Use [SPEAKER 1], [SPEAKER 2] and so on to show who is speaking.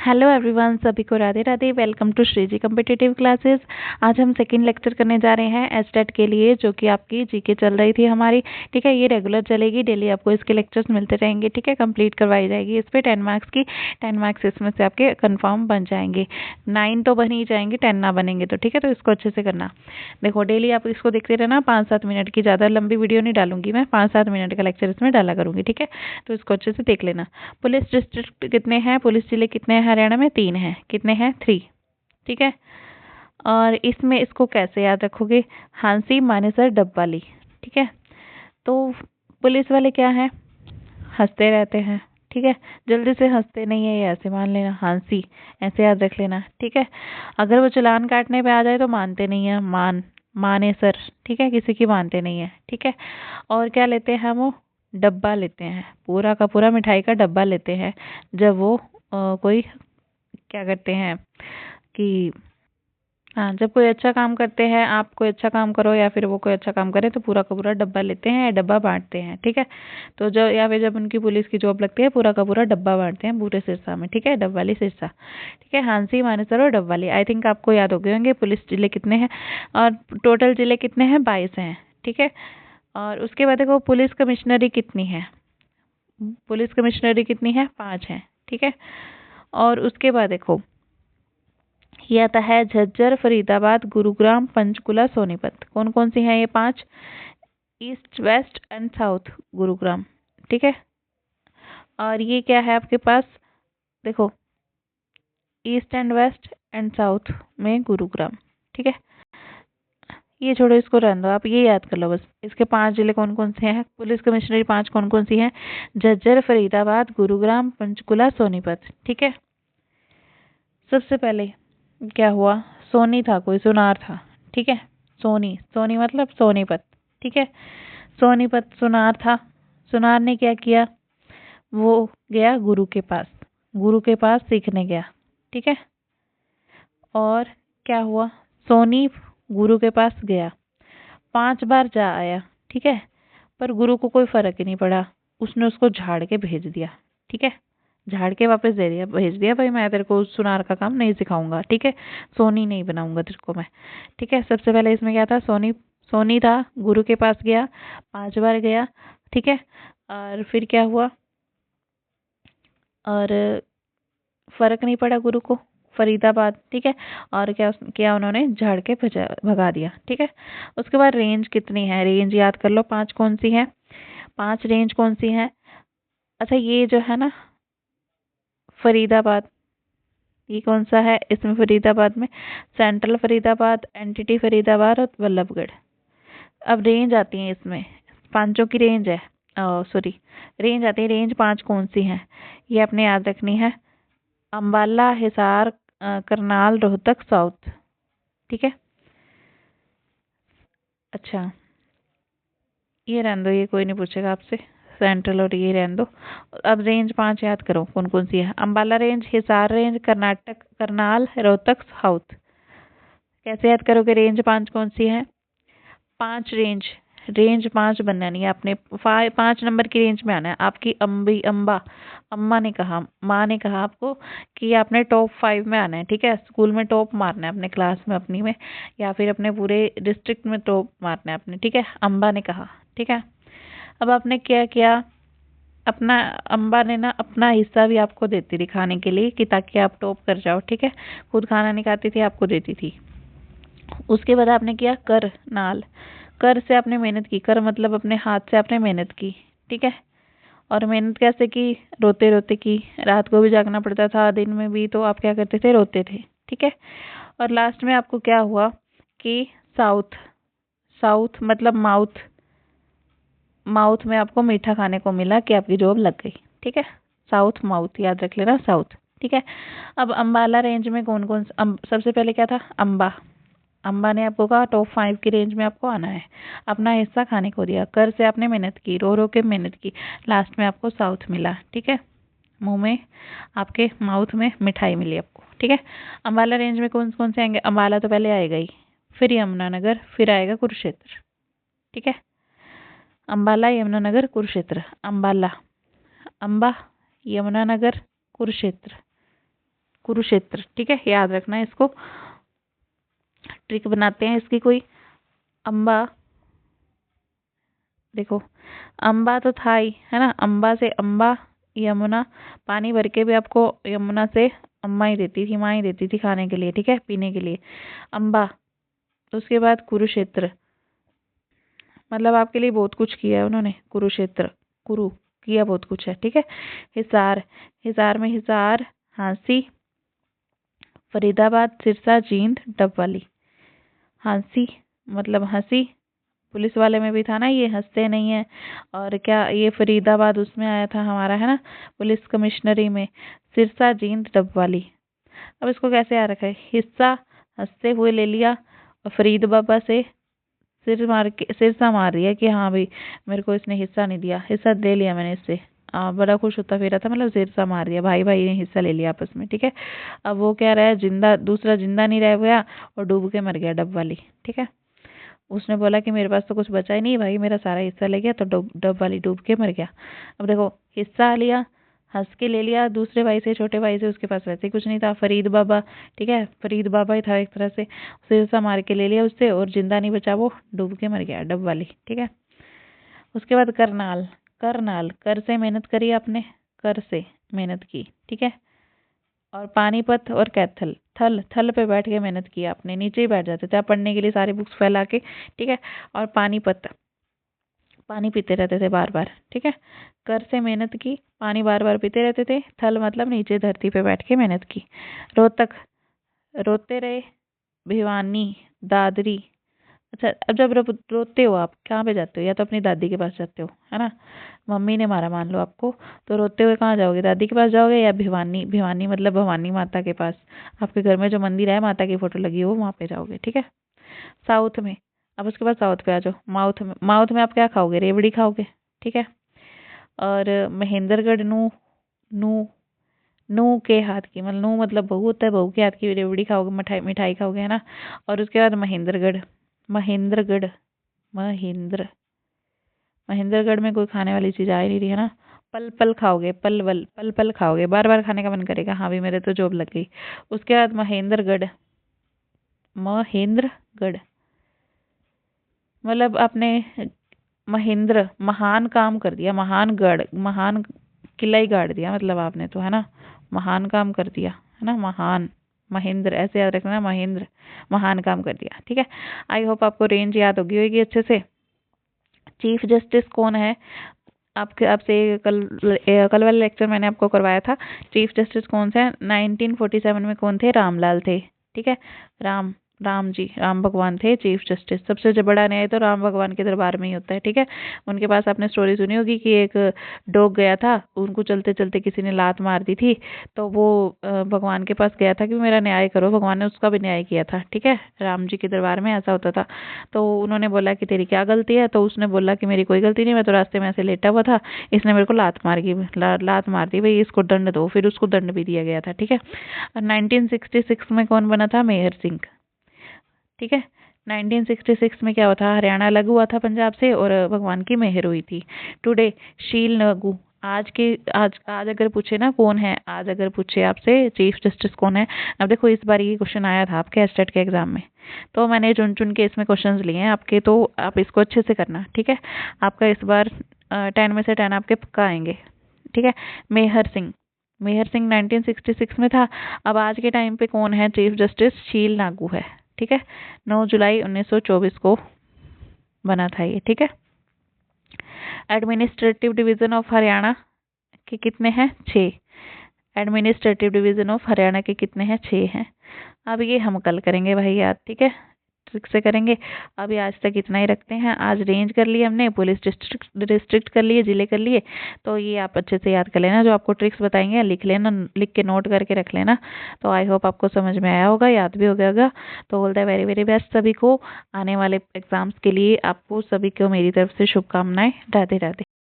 [SPEAKER 1] Hello everyone, सभी को Radhe Radhe. Welcome to Shriji competitive classes. आज हम सेकंड लेक्चर करने जा रहे हैं एसटेट के लिए, जो कि आपकी जीके चल रही थी हमारी। ठीक है, ये रेगुलर चलेगी, डेली आपको इसके लेक्चर्स मिलते रहेंगे। ठीक है, कंप्लीट करवाई जाएगी। इस पर 10 मार्क्स की 10 मार्क्स इसमें से आपके कन्फर्म बन जाएंगे। 9 तो बन ही जाएंगे, 10 ना बनेंगे तो। ठीक है, तो इसको अच्छे से करना। देखो, डेली आप इसको देखते रहना। 5-7 मिनट की, ज़्यादा लंबी वीडियो नहीं डालूंगी मैं, 5-7 मिनट का लेक्चर इसमें डाला करूंगी। ठीक है, तो इसको अच्छे से देख लेना। पुलिस डिस्ट्रिक्ट कितने हैं, पुलिस जिले कितने हैं हरियाणा में? 3 हैं। कितने हैं? 3। ठीक है, और इसमें इसको कैसे याद रखोगे? हांसी, मानेसर, डबवाली। ठीक है, तो पुलिस वाले क्या हैं? हंसते रहते हैं। ठीक है, जल्दी से हंसते नहीं है, ये ऐसे मान लेना, हांसी ऐसे याद रख लेना। ठीक है, अगर वो चालान काटने पे आ जाए तो मानते नहीं है, मानेसर। ठीक है, किसी की मानते नहीं है। ठीक है, और क्या लेते हैं वो? डब्बा लेते हैं, पूरा का पूरा मिठाई का डब्बा लेते हैं जब वो कोई क्या करते हैं कि हाँ, जब कोई अच्छा काम करते हैं, आप कोई अच्छा काम करो या फिर वो कोई अच्छा काम करे, तो पूरा का पूरा डब्बा लेते हैं, डब्बा बांटते हैं। ठीक है, तो जब या फिर जब उनकी पुलिस की जॉब लगती है, पूरा का पूरा डब्बा बांटते हैं पूरे सिरसा में। ठीक है, डब्बाली सिरसा। ठीक है, हांसी, मानेसर और डब्बाली। आई थिंक आपको याद हो गए होंगे पुलिस जिले कितने हैं, और टोटल जिले कितने हैं? 22 हैं। ठीक है, और उसके बाद देखो पुलिस कमिश्नरी कितनी है? पुलिस कमिश्नरी कितनी है? 5 है। ठीक है, और उसके बाद देखो ये आता है झज्जर, फरीदाबाद, गुरुग्राम, पंचकुला, सोनीपत। कौन कौन सी हैं ये 5? East, west and south Gurugram. ठीक है, और ये क्या है आपके पास? देखो, east and west and south में गुरुग्राम। ठीक है, ये छोड़ो, इसको रहने दो, आप ये याद कर लो बस। इसके 5 जिले कौन कौन से हैं? पुलिस कमिश्नरी 5 कौन कौन सी हैं? झज्जर, फरीदाबाद, गुरुग्राम, पंचकुला, सोनीपत। ठीक है, सबसे पहले क्या हुआ? सोनी था, कोई सुनार था। ठीक है, सोनी, सोनी मतलब सोनीपत। ठीक है, सोनीपत सुनार था। सुनार ने क्या किया? वो गया गुरु के पास, गुरु के पास सीखने गया। ठीक है, और क्या हुआ? सोनी गुरु के पास गया, 5 बार जा आया। ठीक है, पर गुरु को कोई फर्क ही नहीं पड़ा, उसने उसको झाड़ के भेज दिया। ठीक है, झाड़ के वापस दे दिया, भेज दिया, भाई मैं तेरे को सुनार का काम नहीं सिखाऊंगा। ठीक है, सोनी नहीं बनाऊंगा तेरे को मैं। ठीक है, सबसे पहले इसमें क्या था? सोनी, सोनी था, गुरु के पास गया, 5 बार गया। ठीक है, और फिर क्या हुआ? और फर्क नहीं पड़ा गुरु को, फरीदाबाद। ठीक है, और क्या किया उन्होंने? झाड़ के भगा दिया। ठीक है, उसके बाद रेंज कितनी है? रेंज याद कर लो, 5 कौन सी है? 5 रेंज कौन सी है? अच्छा, ये जो है ना फरीदाबाद, ये कौन सा है इसमें? फरीदाबाद में सेंट्रल फरीदाबाद, एनटीटी फरीदाबाद और वल्लभगढ़। अब रेंज आती है इसमें, पांचों की रेंज है, सॉरी, रेंज आती है। रेंज 5 कौन सी है ये आपने याद रखनी है? अंबाला, हिसार, करनाल, रोहतक, साउथ। ठीक है, अच्छा, ये रहने दो, ये कोई नहीं पूछेगा आपसे, सेंट्रल और ये रहने दो। अब रेंज 5 याद करो कौन कौन सी है? Ambala range, Hisar range, Karnataka, Karnal, Rohtak, south. कैसे याद करोगे? रेंज 5 कौन सी है? 5 रेंज, रेंज 5 बनानी है आपने। 5 नंबर की रेंज में आना है। आपकी अम्मा ने कहा, माँ ने कहा आपको कि आपने टॉप 5 में आना है। ठीक है, स्कूल में टॉप मारना है, अपने क्लास में, अपनी में, या फिर अपने पूरे डिस्ट्रिक्ट में टॉप मारना है आपने। ठीक है, अम्बा ने कहा। ठीक है, अब आपने क्या किया? अपना, अम्बा ने ना अपना हिस्सा भी आपको देती थी खाने के लिए, कि ताकि आप टॉप कर जाओ। ठीक है, खुद खाना नहीं खाती थी, आपको देती थी। उसके बाद आपने किया कर नाल। कर से आपने मेहनत की, कर मतलब अपने हाथ से आपने मेहनत की। ठीक है, और मेहनत कैसे की? रोते रोते की, रात को भी जागना पड़ता था, दिन में भी, तो आप क्या करते थे? रोते थे। ठीक है, और लास्ट में आपको क्या हुआ कि साउथ, साउथ मतलब माउथ, माउथ में आपको मीठा खाने को मिला, कि आपकी जॉब लग गई। ठीक है, साउथ माउथ याद रख लेना, साउथ। ठीक है, अब अम्बाला रेंज में कौन कौन सबसे पहले क्या था? अम्बा। अम्बा ने आपको कहा टॉप 5 की रेंज में आपको आना है, अपना हिस्सा खाने को दिया, कर से आपने मेहनत की, रो रो के मेहनत की, लास्ट में आपको साउथ मिला। ठीक है, मुंह में, आपके माउथ में मिठाई मिली आपको। ठीक है, अम्बाला रेंज में कौन कौन से आएंगे? अम्बाला तो पहले आएगा ही, फिर यमुनानगर, फिर आएगा कुरुक्षेत्र। ठीक है, अम्बाला, यमुनानगर, कुरुक्षेत्र। अम्बाला, अम्बा, यमुनानगर, कुरुक्षेत्र। कुरुक्षेत्र, ठीक है, याद रखना है इसको। ट्रिक बनाते हैं इसकी कोई। अम्बा, देखो अम्बा तो था ही, है ना, अम्बा से अम्बा, यमुना, पानी भर के भी आपको यमुना से अम्मा ही देती थी, माँ ही देती थी खाने के लिए, ठीक है, पीने के लिए। अम्बा, तो उसके बाद कुरुक्षेत्र, मतलब आपके लिए बहुत कुछ किया है उन्होंने। कुरुक्षेत्र, कुरु, किया बहुत कुछ है, ठीक है। हिसार, हिसार में हिसार, हांसी, फरीदाबाद, सिरसा, जींद, डबवाली। हांसी मतलब हंसी, पुलिस वाले में भी था ना ये, हंसते नहीं है। और क्या ये फरीदाबाद उसमें आया था हमारा, है ना, पुलिस कमिश्नरी में। सिरसा, जींद, डबवाली। अब इसको कैसे याद रखा है? हिस्सा हंसते हुए ले लिया, और फरीद बाबा से सिरसा मार दिया कि हाँ भाई मेरे को इसने हिस्सा नहीं दिया, हिस्सा ले लिया मैंने इससे। बड़ा खुश होता फिरा था, मतलब सिरसा मार दिया, भाई भाई ने हिस्सा ले लिया आपस में, ठीक है। अब वो क्या रहा है, जिंदा, दूसरा जिंदा नहीं रह गया और डूब के मर गया, डबवाली, ठीक है। उसने बोला कि मेरे पास तो कुछ बचा ही नहीं भाई, मेरा सारा हिस्सा ले गया, तो डबवाली डूब के मर गया। अब देखो हिस्सा लिया, हंस के ले लिया दूसरे भाई से, छोटे भाई से, उसके पास वैसे कुछ नहीं था, फरीद बाबा, ठीक है, फरीद बाबा ही था एक तरह से, सिरसा मार के ले लिया उससे, और जिंदा नहीं बचा, वो डूब के मर गया, डबवाली, ठीक है। उसके बाद करनाल, करनाल, कर से मेहनत करी आपने, कर से मेहनत की, ठीक है। और पानीपत और कैथल, थल, थल पे बैठ के मेहनत की आपने, नीचे ही बैठ जाते थे आप पढ़ने के लिए सारी बुक्स फैला के, ठीक है। और पानीपत, पानी पीते रहते थे बार बार, ठीक है। कर से मेहनत की, पानी बार बार पीते रहते थे, थल मतलब नीचे धरती पे बैठ के मेहनत की। रोहतक, रोते रहे, भिवानी, दादरी। अच्छा, अब जब रोते हो आप कहाँ पे जाते हो? या तो अपनी दादी के पास जाते हो, है ना, मम्मी ने मारा मान लो आपको, तो रोते हुए कहाँ जाओगे? दादी के पास जाओगे, या भिवानी, भिवानी मतलब भवानी माता के पास, आपके घर में जो मंदिर है माता की फोटो लगी हो वहाँ पे जाओगे, ठीक है। साउथ में, अब उसके बाद साउथ पे आ जाओ, माउथ में, माउथ में आप क्या खाओगे? रेवड़ी खाओगे, ठीक है। और महेंद्रगढ़, नू, नू, नू के हाथ की, मतलब नू मतलब बहू होता है, बहू के हाथ की रेवड़ी खाओगे, मिठाई मिठाई खाओगे, है ना। और उसके बाद महेंद्रगढ़, महेंद्रगढ़, महेंद्र, महेंद्रगढ़ में कोई खाने वाली चीज आ ही नहीं रही, है ना। पल पल खाओगे, पल वल, पल पल खाओगे, बार बार खाने का मन करेगा, हाँ भी मेरे तो जॉब लग गई। उसके बाद महेंद्रगढ़, महेंद्रगढ़ मतलब आपने महेंद्र, महान काम कर दिया, महान गढ़, महान किला ही गाड़ दिया मतलब आपने तो, है ना, महान काम कर दिया, है ना, महान, महेंद्र ऐसे याद रखना, महेंद्र, महान काम कर दिया, ठीक है। आई होप आपको रेंज याद होगी अच्छे से। चीफ जस्टिस कौन है? आपके आपसे कल वाले लेक्चर मैंने आपको करवाया था। चीफ जस्टिस कौन से हैं? 1947 में कौन थे? रामलाल थे, ठीक है। राम, राम जी, राम भगवान थे चीफ जस्टिस। सबसे जो बड़ा न्याय तो राम भगवान के दरबार में ही होता है, ठीक है। उनके पास आपने स्टोरी सुनी होगी कि एक डॉग गया था, उनको चलते चलते किसी ने लात मार दी थी, तो वो भगवान के पास गया था कि मेरा न्याय करो, भगवान ने उसका भी न्याय किया था, ठीक है। राम जी के दरबार में ऐसा होता था। तो उन्होंने बोला कि तेरी क्या गलती है? तो उसने बोला कि मेरी कोई गलती नहीं, मैं तो रास्ते में ऐसे लेटा हुआ था, इसने मेरे को लात मार दी, लात मार दी भाई, इसको दंड दो। फिर उसको दंड भी दिया गया था, ठीक है। और 1966 में कौन बना था? मेहर सिंह, ठीक है। 1966 में क्या हुआ था? हरियाणा अलग हुआ था पंजाब से, और भगवान की मेहर हुई थी। टुडे, शील नगू, आज के, आज अगर पूछे ना कौन है, आज अगर पूछे आपसे चीफ जस्टिस कौन है, अब देखो इस बार ये क्वेश्चन आया था आपके एस्टेट के एग्जाम में, तो मैंने चुन चुन के इसमें क्वेश्चंस लिए हैं आपके, तो आप इसको अच्छे से करना, ठीक है। आपका इस बार 10 में से 10 आपके पक्का आएंगे, ठीक है। मेहर सिंह, मेहर सिंह 1966 में था। अब आज के टाइम पे कौन है चीफ जस्टिस? शील नागू है, ठीक है। 9 जुलाई 1924 को बना था ये, ठीक है। एडमिनिस्ट्रेटिव डिवीजन ऑफ हरियाणा के कितने हैं? 6। एडमिनिस्ट्रेटिव डिवीजन ऑफ हरियाणा के कितने हैं? 6 हैं। अब ये हम कल करेंगे भाई याद, ठीक है, ट्रिक से करेंगे। अभी आज तक इतना ही रखते हैं। आज रेंज कर लिए हमने, पुलिस डिस्ट्रिक्ट कर लिए, जिले कर लिए, तो ये आप अच्छे से याद कर लेना, जो आपको ट्रिक्स बताएंगे लिख लेना, लिख के नोट करके रख लेना। तो आई होप आपको समझ में आया होगा, याद भी हो गया होगा। तो all the very very best सभी को आने वाले एग्जाम्स के लिए। आपको सभी को मेरी तरफ से शुभकामनाएं। राधे राधे।